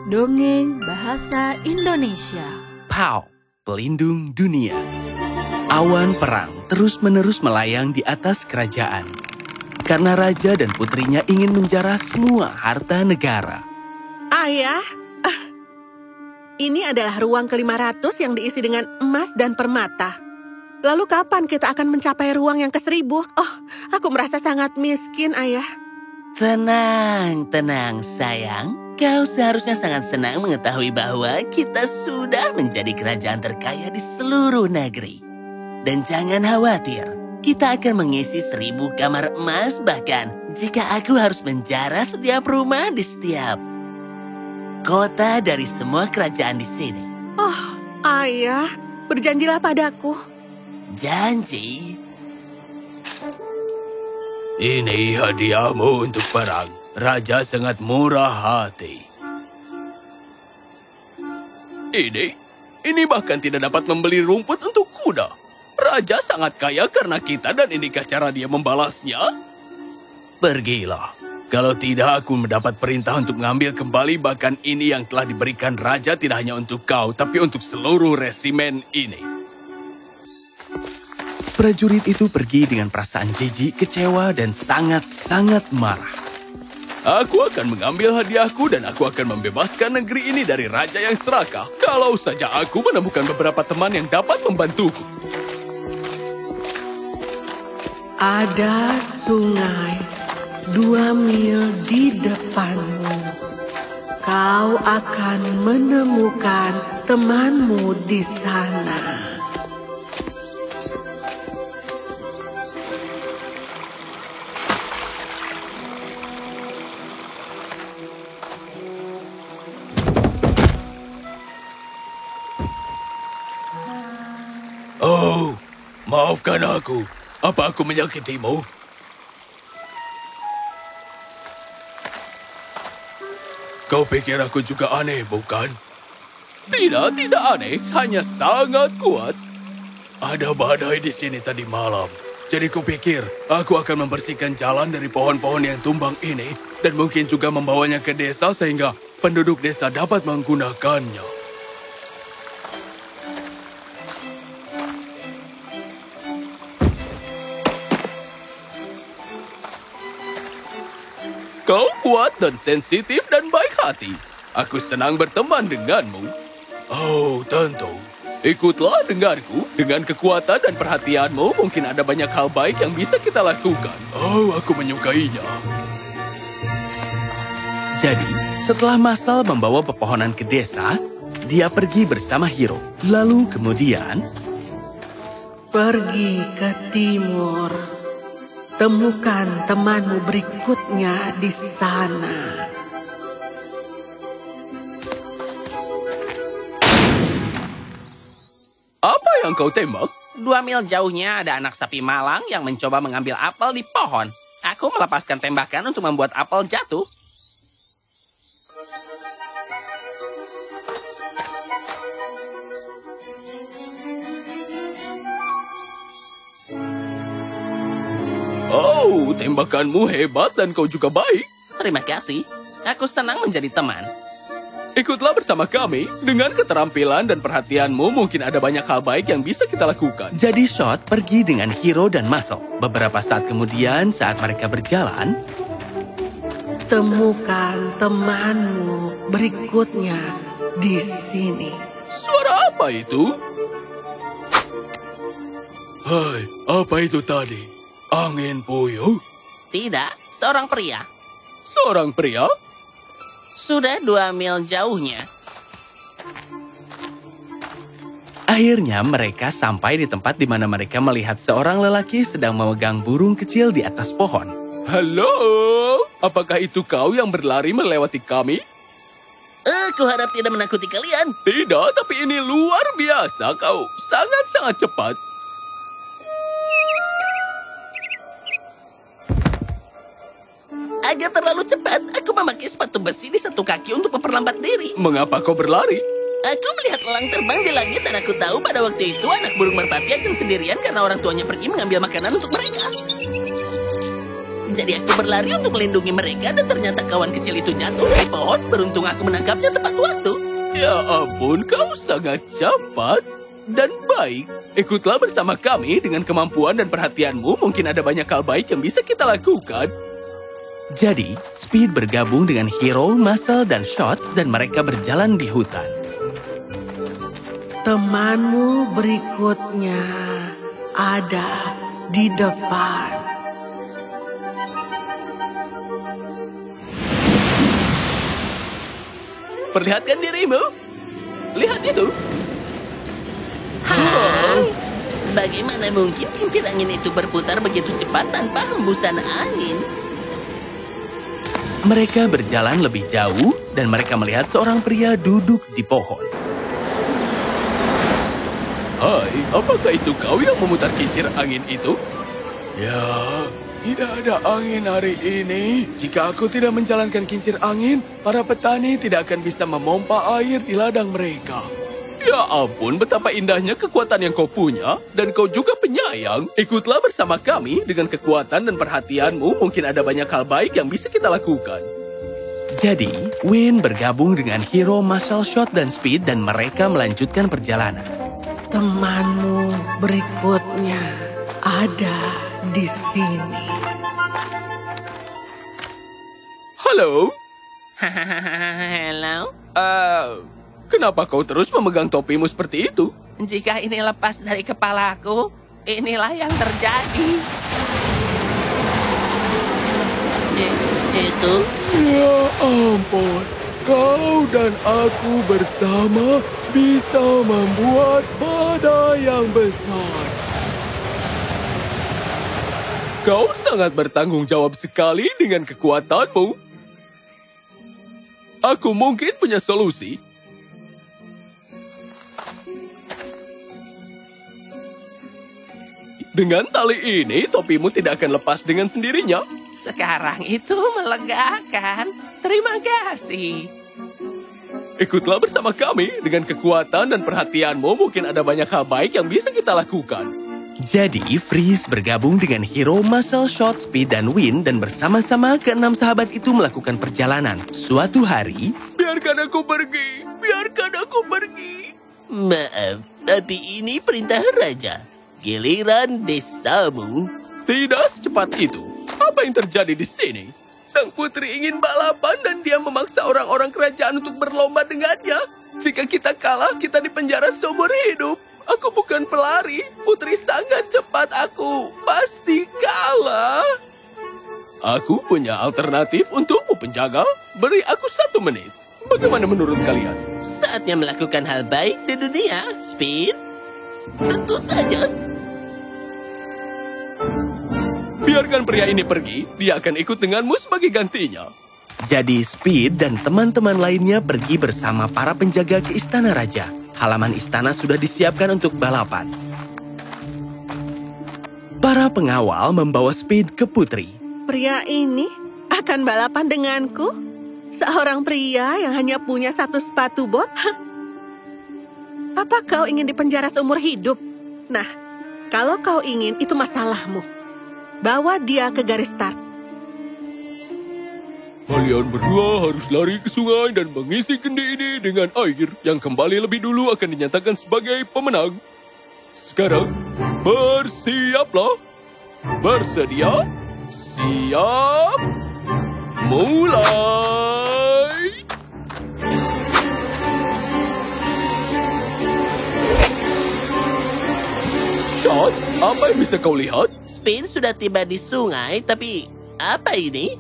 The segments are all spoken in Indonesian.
Dongeng Bahasa Indonesia. Pau, pelindung dunia. Awan perang terus-menerus melayang di atas kerajaan. Karena raja dan putrinya ingin menjarah semua harta negara. Ayah, ini adalah ruang ke-500 yang diisi dengan emas dan permata. Lalu kapan kita akan mencapai ruang yang ke-1000? Oh, aku merasa sangat miskin, Ayah. Tenang, sayang. Kau seharusnya sangat senang mengetahui bahwa kita sudah menjadi kerajaan terkaya di seluruh negeri. Dan jangan khawatir, kita akan mengisi 1000 kamar emas, bahkan jika aku harus menjarah setiap rumah di setiap kota dari semua kerajaan di sini. Oh, Ayah, berjanjilah padaku. Janji. Ini hadiahmu untuk perang. Raja sangat murah hati. Ini bahkan tidak dapat membeli rumput untuk kuda. Raja sangat kaya karena kita dan inikah cara dia membalasnya? Pergilah. Kalau tidak, aku mendapat perintah untuk mengambil kembali bahkan ini yang telah diberikan raja tidak hanya untuk kau, tapi untuk seluruh resimen ini. Prajurit itu pergi dengan perasaan jijik, kecewa, dan sangat-sangat marah. Aku akan mengambil hadiahku dan aku akan membebaskan negeri ini dari raja yang serakah. Kalau saja aku menemukan beberapa teman yang dapat membantuku. Ada sungai 2 mil di depanmu. Kau akan menemukan temanmu di sana. Oh, maafkan aku. Apa aku menyakitimu? Kau pikir aku juga aneh, bukan? Tidak aneh. Hanya sangat kuat. Ada badai di sini tadi malam. Jadi kupikir aku akan membersihkan jalan dari pohon-pohon yang tumbang ini dan mungkin juga membawanya ke desa sehingga penduduk desa dapat menggunakannya. Kau kuat dan sensitif dan baik hati. Aku senang berteman denganmu. Oh, tentu. Ikutlah denganku. Dengan kekuatan dan perhatianmu, mungkin ada banyak hal baik yang bisa kita lakukan. Oh, aku menyukainya. Jadi, setelah Masal membawa pepohonan ke desa, dia pergi bersama Hiro. Lalu kemudian... Pergi ke timur. Temukan temanmu berikutnya di sana. Apa yang kau tembak? 2 mil jauhnya ada anak sapi malang yang mencoba mengambil apel di pohon. Aku melepaskan tembakan untuk membuat apel jatuh. Oh, tembakanmu hebat dan kau juga baik. Terima kasih. Aku senang menjadi teman. Ikutlah bersama kami. Dengan keterampilan dan perhatianmu, mungkin ada banyak hal baik yang bisa kita lakukan. Jadi Shot pergi dengan Hiro dan Masal. Beberapa saat kemudian, saat mereka berjalan... Temukan temanmu berikutnya di sini. Suara apa itu? Hai, apa itu tadi? Angin puyuh? Tidak, seorang pria. Seorang pria? Sudah 2 mil jauhnya. Akhirnya mereka sampai di tempat di mana mereka melihat seorang lelaki sedang memegang burung kecil di atas pohon. Halo, apakah itu kau yang berlari melewati kami? Aku harap tidak menakuti kalian. Tidak, tapi ini luar biasa. Kau sangat-sangat cepat. Agak terlalu cepat. Aku memakai sepatu besi di satu kaki untuk memperlambat diri. Mengapa kau berlari? Aku melihat elang terbang di langit dan aku tahu pada waktu itu anak burung merpati akan sendirian karena orang tuanya pergi mengambil makanan untuk mereka. Jadi aku berlari untuk melindungi mereka dan ternyata kawan kecil itu jatuh dari pohon. Beruntung aku menangkapnya tepat waktu. Ya ampun, kau sangat cepat dan baik. Ikutlah bersama kami. Dengan kemampuan dan perhatianmu, mungkin ada banyak hal baik yang bisa kita lakukan. Jadi, Speed bergabung dengan Hero, Muscle, dan Shot, dan mereka berjalan di hutan. Temanmu berikutnya ada di depan. Perlihatkan dirimu. Lihat itu. Bagaimana mungkin kincir angin itu berputar begitu cepat tanpa hembusan angin? Mereka berjalan lebih jauh dan mereka melihat seorang pria duduk di pohon. Hai, apakah itu kau yang memutar kincir angin itu? Ya, tidak ada angin hari ini. Jika aku tidak menjalankan kincir angin, para petani tidak akan bisa memompa air di ladang mereka. Ya ampun, betapa indahnya kekuatan yang kau punya. Dan kau juga penyayang. Ikutlah bersama kami. Dengan kekuatan dan perhatianmu, mungkin ada banyak hal baik yang bisa kita lakukan. Jadi, Wayne bergabung dengan Hero, Muscle, Shot, dan Speed, dan mereka melanjutkan perjalanan. Temanmu berikutnya ada di sini. Halo? Halo? Kenapa kau terus memegang topimu seperti itu? Jika ini lepas dari kepalaku, inilah yang terjadi. Itu? Ya ampun, kau dan aku bersama bisa membuat badai yang besar. Kau sangat bertanggung jawab sekali dengan kekuatanmu. Aku mungkin punya solusi. Dengan tali ini, topimu tidak akan lepas dengan sendirinya. Sekarang itu melegakan. Terima kasih. Ikutlah bersama kami. Dengan kekuatan dan perhatianmu, mungkin ada banyak hal baik yang bisa kita lakukan. Jadi, Freeze bergabung dengan Hero, Muscle, Shot, Speed, dan Win, dan bersama-sama keenam sahabat itu melakukan perjalanan. Suatu hari, biarkan aku pergi. Biarkan aku pergi. Maaf, tapi ini perintah raja. Giliran desamu. Tidak secepat itu. Apa yang terjadi di sini? Sang putri ingin balapan dan dia memaksa orang-orang kerajaan untuk berlomba dengannya. Jika kita kalah, kita dipenjara seumur hidup. Aku bukan pelari. Putri sangat cepat. Aku pasti kalah. Aku punya alternatif untukmu, penjaga. Beri aku 1 menit. Bagaimana menurut kalian? Saatnya melakukan hal baik di dunia, Speed. Tentu saja. Biarkan pria ini pergi, dia akan ikut denganmu sebagai gantinya. Jadi Speed dan teman-teman lainnya pergi bersama para penjaga ke istana raja. Halaman istana sudah disiapkan untuk balapan. Para pengawal membawa Speed ke putri. Pria ini akan balapan denganku? Seorang pria yang hanya punya 1 sepatu bot? Apa kau ingin dipenjara seumur hidup? Nah, kalau kau ingin, itu masalahmu. Bawa dia ke garis start. Kalian berdua harus lari ke sungai dan mengisi kendi ini dengan air. Yang kembali lebih dulu akan dinyatakan sebagai pemenang. Sekarang, bersiaplah. Bersedia? Siap? Mulai! Shot, apa yang bisa kau lihat? Speed sudah tiba di sungai, tapi apa ini?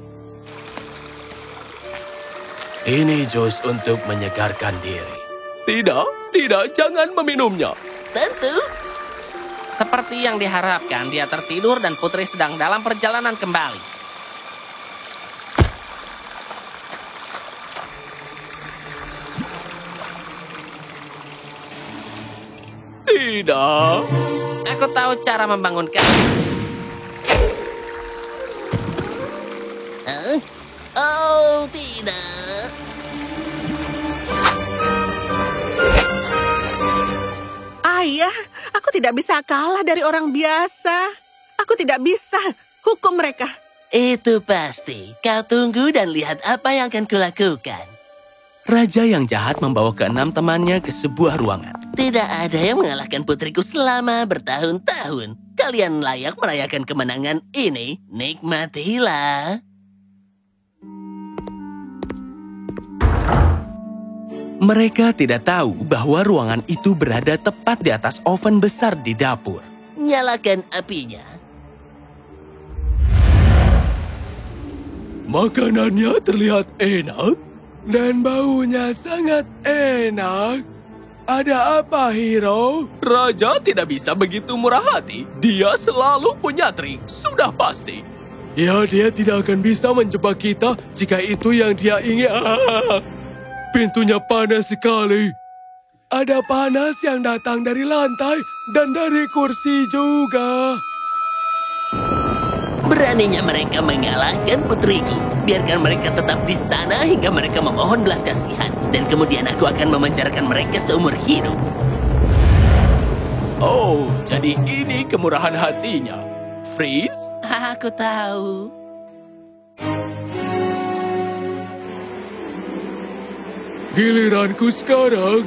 Ini jus untuk menyegarkan diri. Tidak, jangan meminumnya. Tentu. Seperti yang diharapkan, dia tertidur dan putri sedang dalam perjalanan kembali. Tidak. Aku tahu cara membangunkan. Oh, tidak. Ayah, aku tidak bisa kalah dari orang biasa. Aku tidak bisa hukum mereka. Itu pasti. Kau tunggu dan lihat apa yang akan kulakukan. Raja yang jahat membawa keenam temannya ke sebuah ruangan. Tidak ada yang mengalahkan putriku selama bertahun-tahun. Kalian layak merayakan kemenangan ini. Nikmatilah. Mereka tidak tahu bahwa ruangan itu berada tepat di atas oven besar di dapur. Nyalakan apinya. Makanannya terlihat enak dan baunya sangat enak. Ada apa, Hiro? Raja tidak bisa begitu murah hati. Dia selalu punya trik, sudah pasti. Ya, dia tidak akan bisa menjebak kita jika itu yang dia ingin. Pintunya panas sekali. Ada panas yang datang dari lantai dan dari kursi juga. Beraninya mereka mengalahkan putriku. Biarkan mereka tetap di sana hingga mereka memohon belas kasihan. Dan kemudian aku akan memenjarakan mereka seumur hidup. Oh, jadi ini kemurahan hatinya. Freeze? Aku tahu. Giliranku sekarang.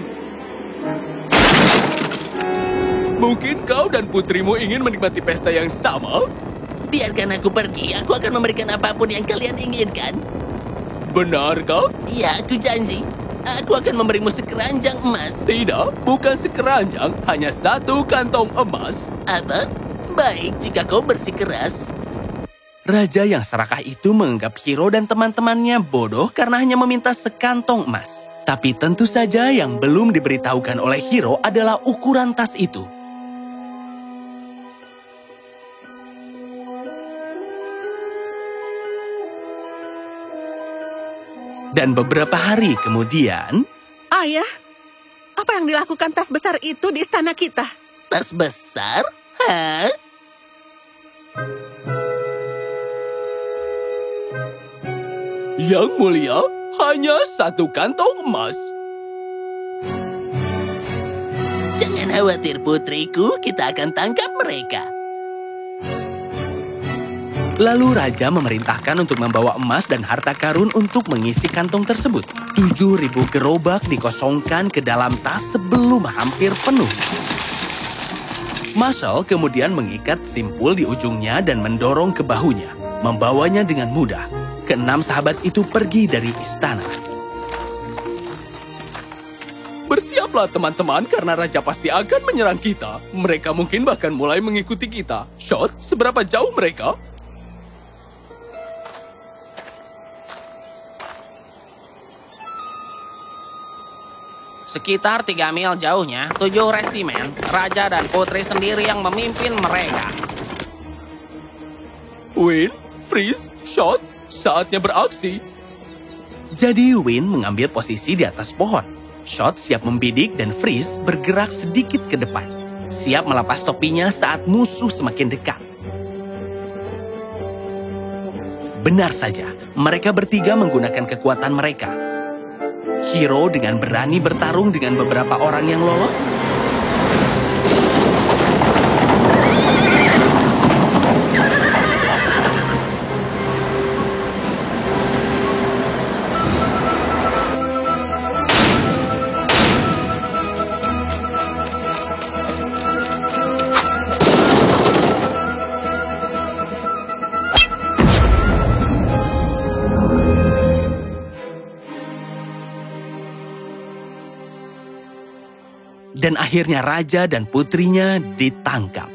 Mungkin kau dan putrimu ingin menikmati pesta yang sama? Biarkan aku pergi, aku akan memberikan apapun yang kalian inginkan. Benarkah? Ya, aku janji. Aku akan memberimu sekeranjang emas. Tidak, bukan sekeranjang, hanya satu kantong emas. Apa? Baik, jika kau bersikeras. Raja yang serakah itu menganggap Hiro dan teman-temannya bodoh karena hanya meminta sekantong emas. Tapi tentu saja yang belum diberitahukan oleh Hiro adalah ukuran tas itu. Dan beberapa hari kemudian... Ayah, apa yang dilakukan tas besar itu di istana kita? Tas besar? Hah? Yang mulia, hanya satu kantong emas. Jangan khawatir putriku, kita akan tangkap mereka. Lalu Raja memerintahkan untuk membawa emas dan harta karun untuk mengisi kantong tersebut. 7.000 gerobak dikosongkan ke dalam tas sebelum hampir penuh. Marshall kemudian mengikat simpul di ujungnya dan mendorong ke bahunya, membawanya dengan mudah. Keenam sahabat itu pergi dari istana. Bersiaplah teman-teman karena Raja pasti akan menyerang kita. Mereka mungkin bahkan mulai mengikuti kita. Shot, seberapa jauh mereka? Sekitar 3 mil jauhnya, 7 resimen, Raja dan Putri sendiri yang memimpin mereka. Win, Freeze, Shot, saatnya beraksi. Jadi Win mengambil posisi di atas pohon. Shot siap membidik dan Freeze bergerak sedikit ke depan. Siap melepas topinya saat musuh semakin dekat. Benar saja, mereka bertiga menggunakan kekuatan mereka. Hiro dengan berani bertarung dengan beberapa orang yang lolos. Dan akhirnya Raja dan putrinya ditangkap.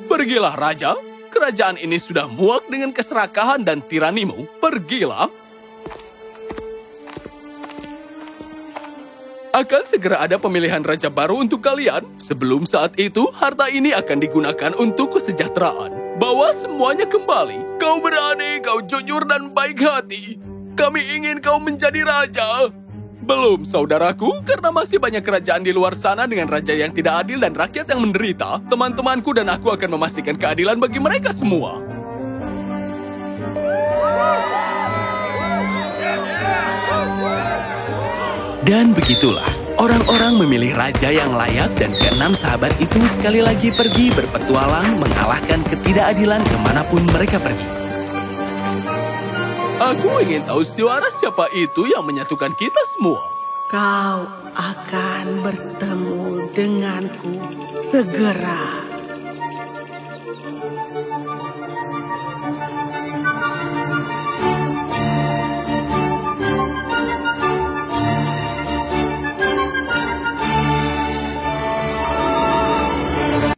Pergilah Raja, kerajaan ini sudah muak dengan keserakahan dan tiranimu. Pergilah. Akan segera ada pemilihan raja baru untuk kalian. Sebelum saat itu, harta ini akan digunakan untuk kesejahteraan. Bawa semuanya kembali. Kau berani, kau jujur dan baik hati. Kami ingin kau menjadi raja. Belum, saudaraku, karena masih banyak kerajaan di luar sana dengan raja yang tidak adil dan rakyat yang menderita. Teman-temanku dan aku akan memastikan keadilan bagi mereka semua. Dan begitulah, Orang-orang memilih raja yang layak dan keenam sahabat itu sekali lagi pergi berpetualang mengalahkan ketidakadilan kemanapun mereka pergi. Aku ingin tahu suara siapa itu yang menyatukan kita semua. Kau akan bertemu denganku segera.